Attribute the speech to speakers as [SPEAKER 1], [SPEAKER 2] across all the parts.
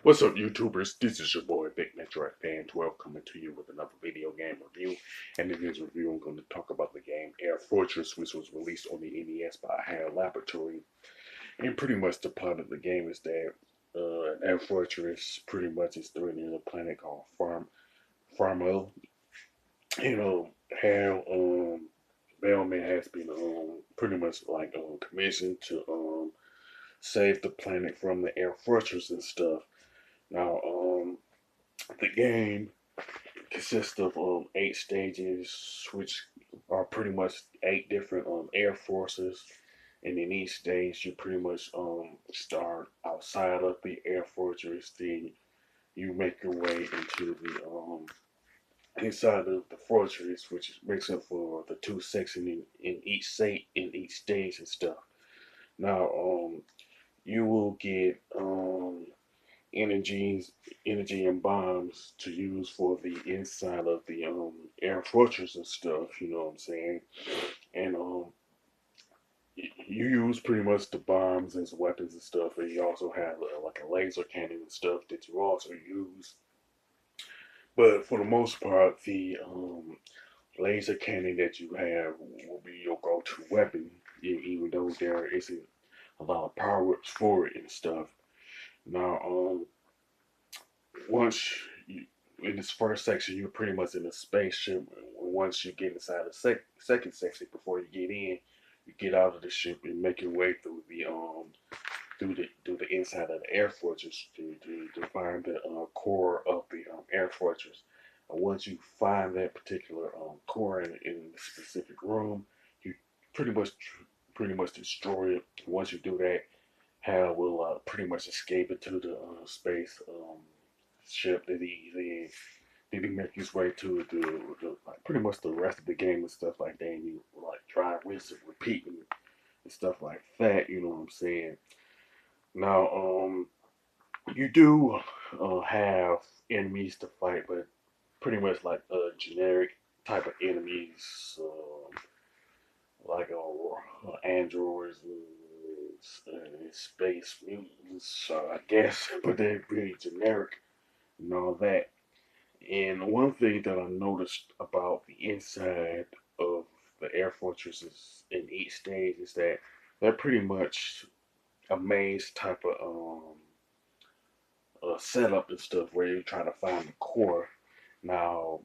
[SPEAKER 1] What's up, YouTubers? This is your boy, Big Metro Fan 12, coming to you with another video game review. And in this review, I'm going to talk about the game Air Fortress, which was released on the NES by Hal Laboratory. And pretty much the plot of the game is that Air Fortress pretty much is threatening a planet called Farmo. You know, Hal Bellman has been pretty much like commissioned to save the planet from the Air Fortress and stuff. Now, the game consists of 8 stages, which are pretty much 8 different air forces. And in each stage, you pretty much start outside of the air fortress. Then you make your way into the inside of the fortress, which makes up for the 2 sections in each stage and stuff. Now, you will get energies, energy and bombs to use for the inside of the air fortress and stuff. You know what I'm saying? And you use pretty much the bombs as weapons and stuff. And you also have like a laser cannon and stuff that you also use. But for the most part, the laser cannon that you have will be your go-to weapon, even though there isn't a lot of power for it and stuff. Now, once you in this first section, you're pretty much in a spaceship. Once you get inside the second section, before you get in, you get out of the ship and make your way through the inside of the air fortress to find the core of the air fortress. And once you find that particular core in the specific room, you pretty much pretty much destroy it. Once you do that, Hal will pretty much escape into the space ship that he's in. Then he make his way to the like pretty much the rest of the game and stuff like that. And you like try rinse and repeat and stuff like that. You know what I'm saying? Now, you do have enemies to fight, but pretty much like generic type of enemies, like androids and space mutants, I guess, but they're pretty generic and all that. And one thing that I noticed about the inside of the air fortresses in each stage is that they're pretty much a maze type of setup and stuff where you're trying to find the core. Now,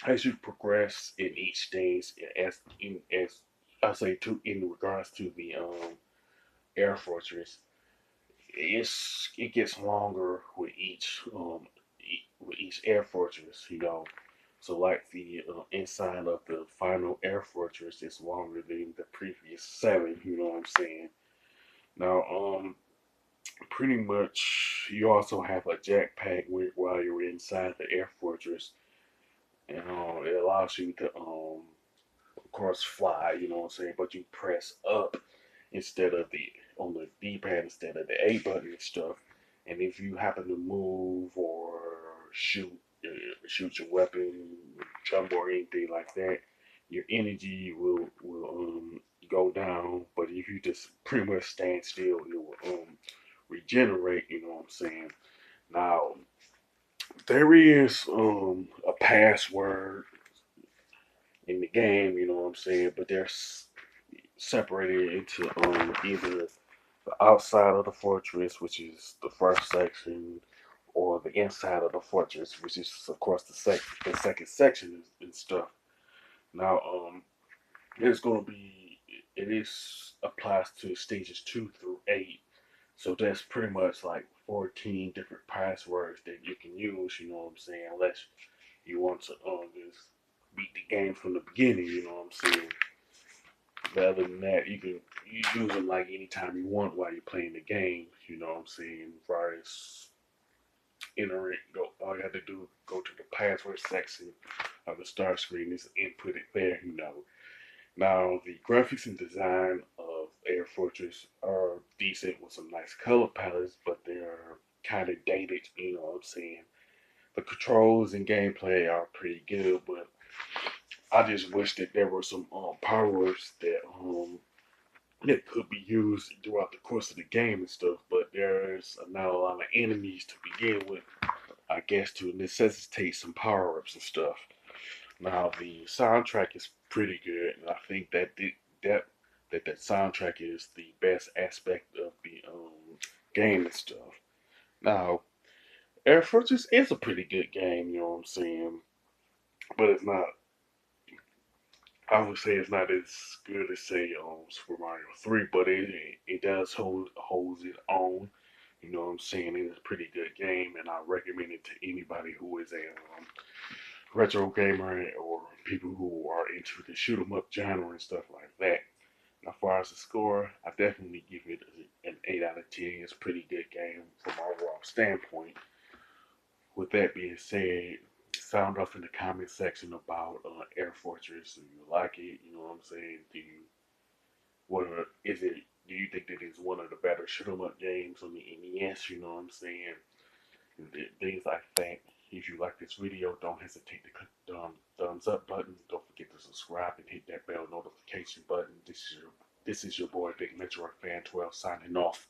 [SPEAKER 1] as you progress in each stage, as I say to in regards to the air fortress, it gets longer with each air fortress, you know. So like the inside of the final air fortress is longer than the previous 7. You know what I'm saying? Now, pretty much you also have a jetpack while you're inside the air fortress, and it allows you to of course fly. You know what I'm saying? But you press up instead of the on the D-pad instead of the A button and stuff. And if you happen to move or shoot shoot your weapon, jump or anything like that, your energy will go down. But if you just pretty much stand still, it will regenerate. You know what I'm saying? Now there is a password in the game. You know what I'm saying? But they're separated into either the outside of the fortress, which is the first section, or the inside of the fortress, which is of course the second section and stuff. Now, it's going to be it is applies to stages 2 through 8, so that's pretty much like 14 different passwords that you can use. You know what I'm saying? Unless you want to just beat the game from the beginning. You know what I'm saying? But other than that, you use them like anytime you want while you're playing the game. You know what I'm saying? As far as entering, go all you have to do go to the password section of the start screen is input it there. You know. Now the graphics and design of Air Fortress are decent with some nice color palettes, but they're kind of dated. You know what I'm saying? The controls and gameplay are pretty good, but I just wish that there were some power ups that that could be used throughout the course of the game and stuff. But there's not a lot of enemies to begin with, I guess, to necessitate some power ups and stuff. Now the soundtrack is pretty good, and I think that that soundtrack is the best aspect of the game and stuff. Now, Air Fortress is a pretty good game, you know what I'm saying, but it's not. I would say it's not as good as say Super Mario 3, but it does holds it on. You know what I'm saying? It's a pretty good game, and I recommend it to anybody who is a retro gamer or people who are into the shoot 'em up genre and stuff like that. Now, as far as the score, I definitely give it an 8 out of 10. It's a pretty good game from an overall standpoint. With that being said, sound off in the comment section about Air Fortress. Do you like it? You know what I'm saying? What is it? Do you think that it's one of the better shoot 'em up games on the NES? You know what I'm saying? Things like that. If you like this video, don't hesitate to click the thumbs up button. Don't forget to subscribe and hit that bell notification button. This is your boy Big Metroid Fan 12 signing off.